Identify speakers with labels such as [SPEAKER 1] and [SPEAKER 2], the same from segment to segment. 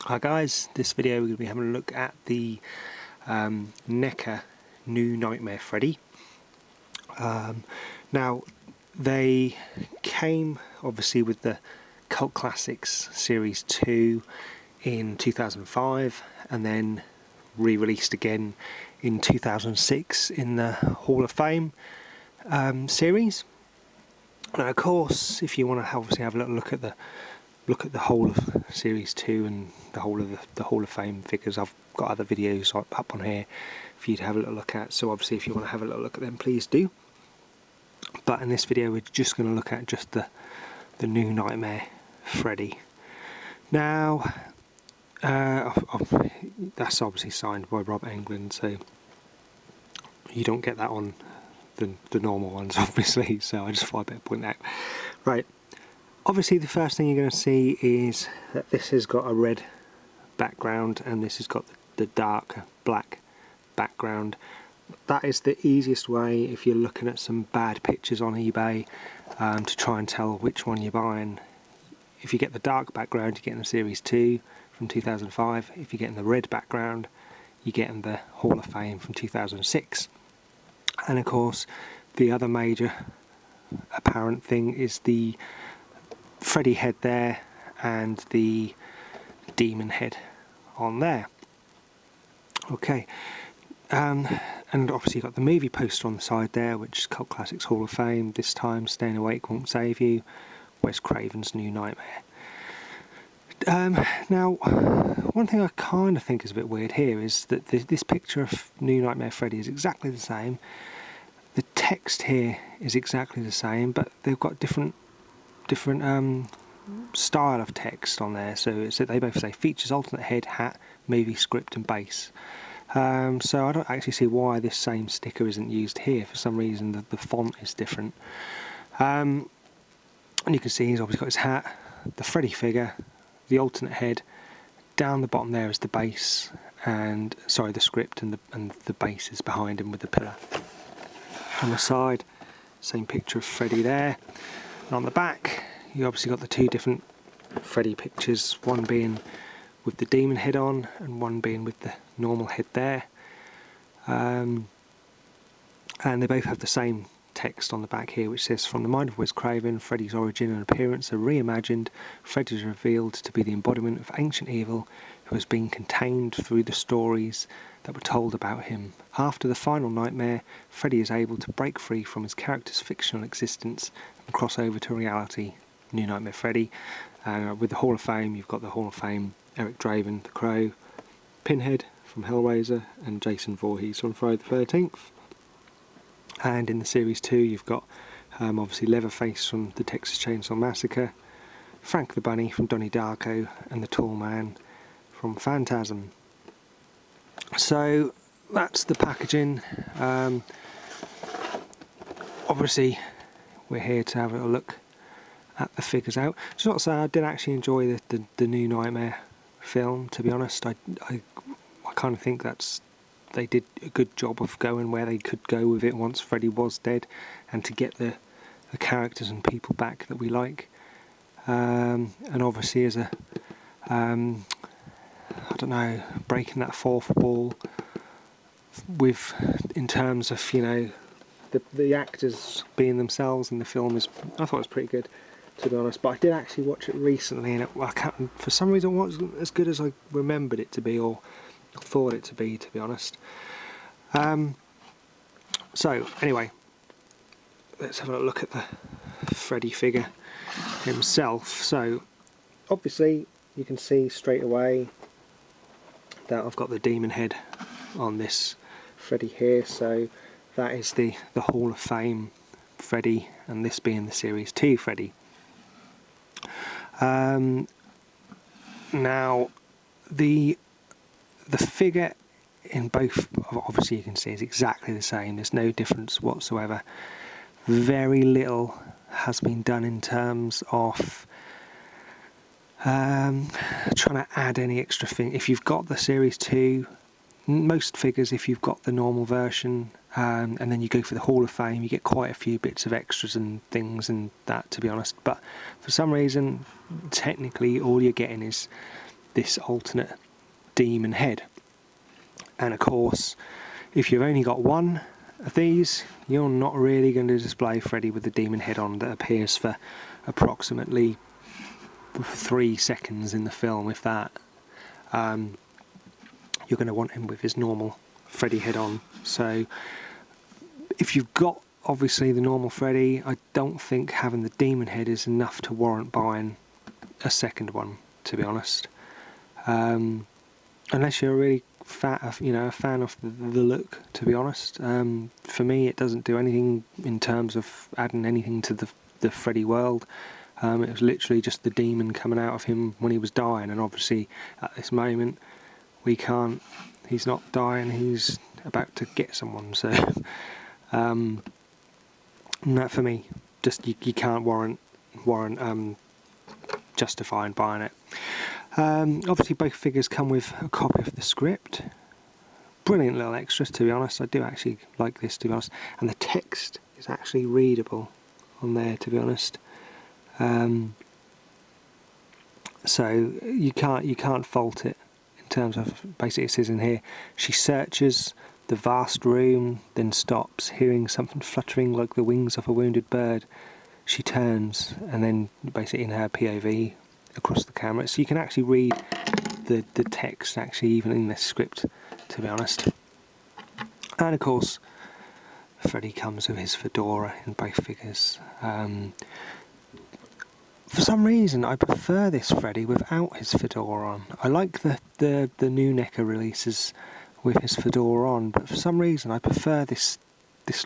[SPEAKER 1] Hi guys, this video we're going to be having a look at the Neca New Nightmare Freddy. Now they came obviously with the Cult Classics Series 2 in 2005 and then re-released again in 2006 in the Hall of Fame series. Now of course, if you want to obviously have a little look at the whole of Series 2 and the whole of the Hall of Fame figures, I've got other videos up on here for you to have a little look at, so obviously if you want to have a little look at them, please do. But in this video we're just going to look at just the New Nightmare Freddy. Now that's obviously signed by Rob Englund, so you don't get that on the normal ones obviously, so I just thought I'd better point that out. Right. Obviously the first thing you're going to see is that this has got a red background and this has got the dark black background. That is the easiest way if you're looking at some bad pictures on eBay to try and tell which one you're buying. If you get the dark background, you're getting the Series 2 from 2005. If you're getting the red background, you're getting the Hall of Fame from 2006. And of course the other major apparent thing is the Freddy head there and the demon head on there. Okay, and obviously you've got the movie poster on the side there, which is Cult Classics Hall of Fame. This time Staying Awake Won't Save You, Wes Craven's New Nightmare. Now one thing I kind of think is a bit weird here is that this picture of New Nightmare Freddy is exactly the same. The text here is exactly the same, but they've got different style of text on there, so they both say features alternate head, hat, movie, script and base. So I don't actually see why this same sticker isn't used here. For some reason the font is different. And you can see he's obviously got his hat, the Freddy figure, the alternate head. Down the bottom there is the base, and sorry, the script, and the base is behind him with the pillar. On the side, same picture of Freddy there. And on the back, you obviously got the two different Freddy pictures, one being with the demon head on and one being with the normal head there. And they both have the same text on the back here, which says, from the mind of Wes Craven, Freddy's origin and appearance are reimagined. Freddy is revealed to be the embodiment of ancient evil who has been contained through the stories that were told about him. After the final nightmare, Freddy is able to break free from his character's fictional existence and cross over to reality. New Nightmare Freddy. With the Hall of Fame, you've got the Hall of Fame, Eric Draven, the Crow, Pinhead from Hellraiser, and Jason Voorhees from Friday the 13th. And in the Series 2, you've got obviously Leatherface from the Texas Chainsaw Massacre, Frank the Bunny from Donnie Darko, and the Tall Man from Phantasm. So that's the packaging. Obviously we're here to have a look at the figures out. Just not to say I did actually enjoy the New Nightmare film, to be honest. I kind of think they did a good job of going where they could go with it once Freddy was dead, and to get the characters and people back that we like. And obviously as a I don't know, breaking that fourth wall with, in terms of, you know, the actors being themselves in the film, I thought it was pretty good, to be honest. But I did actually watch it recently, and for some reason it wasn't as good as I remembered it to be, or thought it to be honest. So anyway, let's have a look at the Freddy figure himself. So obviously you can see straight away that I've got the demon head on this Freddy here, so that is the Hall of Fame Freddy, and this being the Series 2 Freddy. Now the figure in both, obviously you can see, is exactly the same. There's no difference whatsoever. Very little has been done in terms of trying to add any extra thing. If you've got the Series 2, most figures, if you've got the normal version and then you go for the Hall of Fame, you get quite a few bits of extras and things and that, to be honest. But for some reason, technically all you're getting is this alternate demon head. And of course, if you've only got one of these, you're not really going to display Freddy with the demon head on that appears for approximately 3 seconds in the film, if that. You're going to want him with his normal Freddy head on. So if you've got obviously the normal Freddy, I don't think having the demon head is enough to warrant buying a second one, to be honest. Unless you're a really a fan of the look, to be honest. For me, it doesn't do anything in terms of adding anything to the Freddy world. It was literally just the demon coming out of him when he was dying, and obviously at this moment we can't. He's not dying. He's about to get someone. So that for me, just you can't warrant justifying buying it. Obviously both figures come with a copy of the script. Brilliant little extras, to be honest. I do actually like this, to be honest, and the text is actually readable on there, to be honest. So you can't fault it in terms of, basically it says in here, she searches the vast room, then stops, hearing something fluttering like the wings of a wounded bird. She turns, and then basically in her POV across the camera, so you can actually read the text actually even in this script, to be honest. And of course Freddy comes with his fedora in both figures. For some reason I prefer this Freddy without his fedora on. I like the new Neca releases with his fedora on, but for some reason I prefer this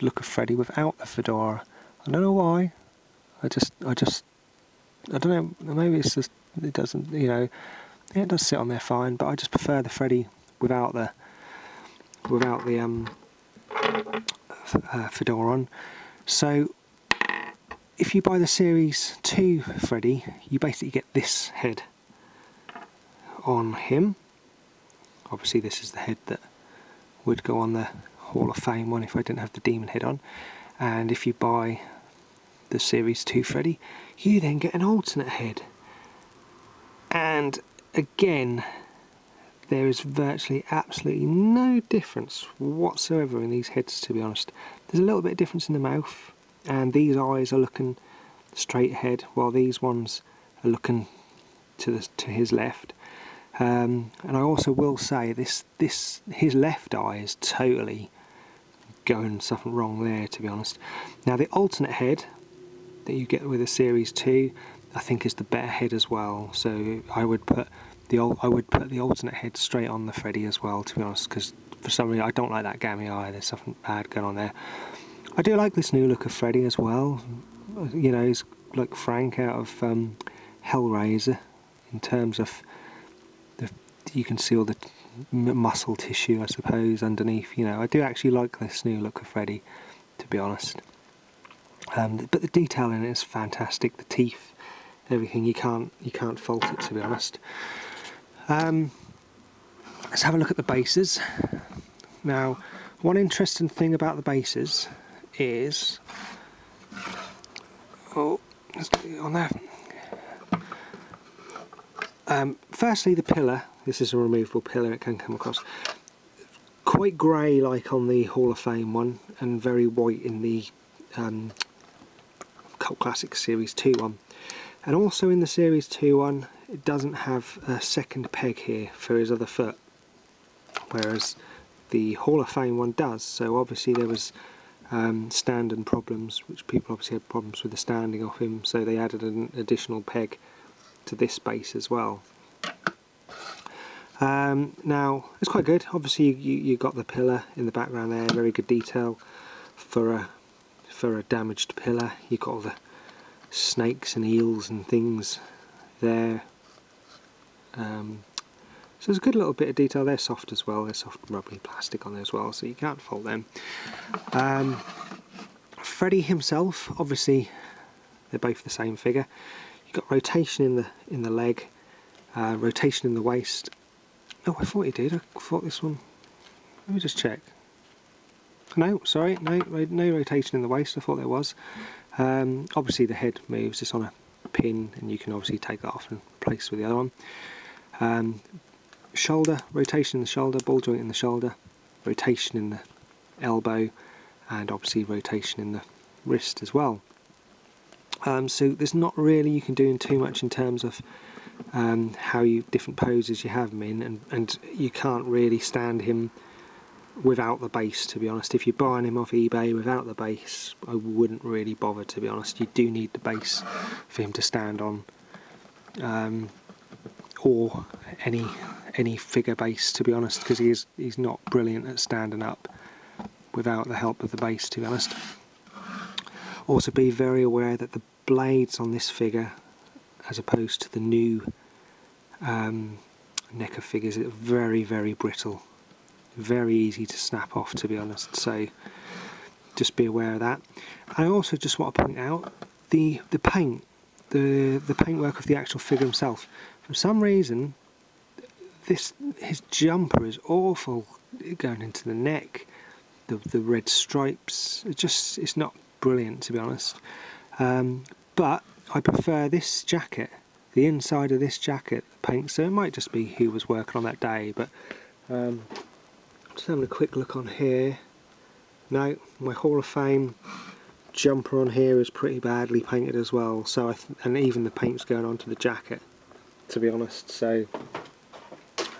[SPEAKER 1] look of Freddy without the fedora. I don't know why. I don't know, maybe it's just, it doesn't, yeah, it does sit on there fine, but I just prefer the Freddy without the fedora on. So if you buy the Series 2 Freddy, you basically get this head on him. Obviously this is the head that would go on the Hall of Fame one if I didn't have the demon head on. And if you buy the Series 2 Freddy, you then get an alternate head. And again, there is virtually absolutely no difference whatsoever in these heads, to be honest. There's a little bit of difference in the mouth, and these eyes are looking straight ahead, while these ones are looking to his left. And I also will say his left eye is totally going something wrong there, to be honest. Now the alternate head that you get with a Series 2, I think is the better head as well. So I would put the alternate head straight on the Freddy as well, to be honest, because for some reason I don't like that gammy eye. There's something bad going on there. I do like this new look of Freddy as well. You know, he's like Frank out of Hellraiser in terms of you can see all the muscle tissue, I suppose, underneath. You know, I do actually like this new look of Freddy, to be honest. But the detail in it is fantastic. The teeth, everything, you can't fault it, to be honest. Let's have a look at the bases. Now, one interesting thing about the bases is, let's get it on there. Firstly, the pillar. This is a removable pillar. It can come across quite grey, like on the Hall of Fame one, and very white in the Cult Classic Series 2 one. And also in the Series 2 one, it doesn't have a second peg here for his other foot, whereas the Hall of Fame one does. So obviously there was standing problems, which people obviously had problems with the standing of him, so they added an additional peg to this base as well. Now it's quite good. Obviously you got the pillar in the background there, very good detail for a damaged pillar. You got all the snakes and eels and things there. So there's a good little bit of detail. They're soft as well. There's soft rubbery plastic on there as well, so you can't fault them. Freddy himself, obviously they're both the same figure. You've got rotation in the leg, rotation in the waist. Oh, I thought he did. I thought this one. Let me just check. No, sorry, no rotation in the waist. I thought there was. Obviously the head moves. It's on a pin, and you can obviously take that off and replace with the other one. Shoulder, rotation in the shoulder, ball joint in the shoulder, rotation in the elbow, and obviously rotation in the wrist as well. So there's not really you can do too much in terms of how different poses you have him in, and you can't really stand him without the base, to be honest. If you're buying him off eBay without the base, I wouldn't really bother, to be honest. You do need the base for him to stand on, or any figure base, to be honest, because he's not brilliant at standing up without the help of the base, to be honest. Also be very aware that the blades on this figure, as opposed to the new Neca figures, are very, very brittle, very easy to snap off, to be honest, so just be aware of that. I also just want to point out the paint, the paintwork of the actual figure himself. For some reason, his jumper is awful, going into the neck, the red stripes, it's not brilliant, to be honest. But I prefer this jacket, the inside of this jacket paint, so it might just be who was working on that day, but just having a quick look on here. No, my Hall of Fame jumper on here is pretty badly painted as well, so and even the paint's going onto the jacket, to be honest, so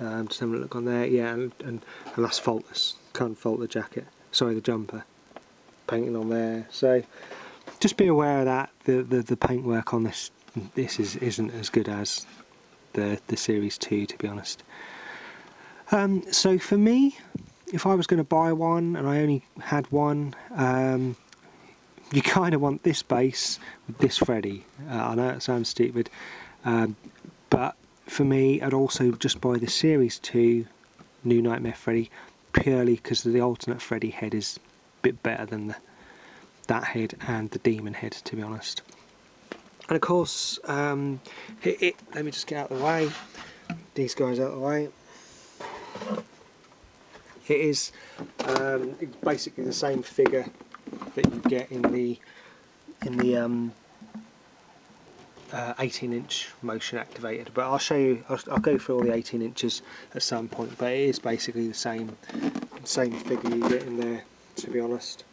[SPEAKER 1] just having a look on there, yeah, and that's faultless, can't fault the jacket, sorry, the jumper, painting on there, so just be aware of that. The paintwork on this isn't as good as the Series 2, to be honest. So for me, if I was going to buy one and I only had one, you kind of want this base with this Freddy. I know it sounds stupid, but for me I'd also just buy the Series 2 New Nightmare Freddy, purely because the alternate Freddy head is a bit better than that head and the demon head, to be honest. And of course, let me just get out of the way, these guys out of the way. It is basically the same figure that you get in the 18-inch motion activated, but I'll show you. I'll go through all the 18 inches at some point. But it is basically the same figure you get in there, to be honest.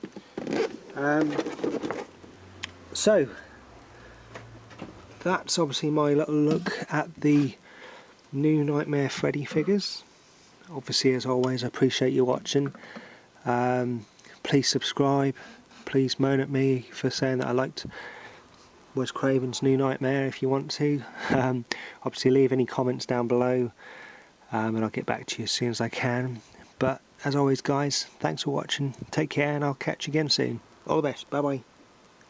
[SPEAKER 1] So that's obviously my little look at the new Nightmare Freddy figures. Obviously, as always, I appreciate you watching. Please subscribe. Please moan at me for saying that I liked Wes Craven's New Nightmare if you want to. Obviously, leave any comments down below, and I'll get back to you as soon as I can. But as always, guys, thanks for watching. Take care, and I'll catch you again soon. All the best. Bye bye.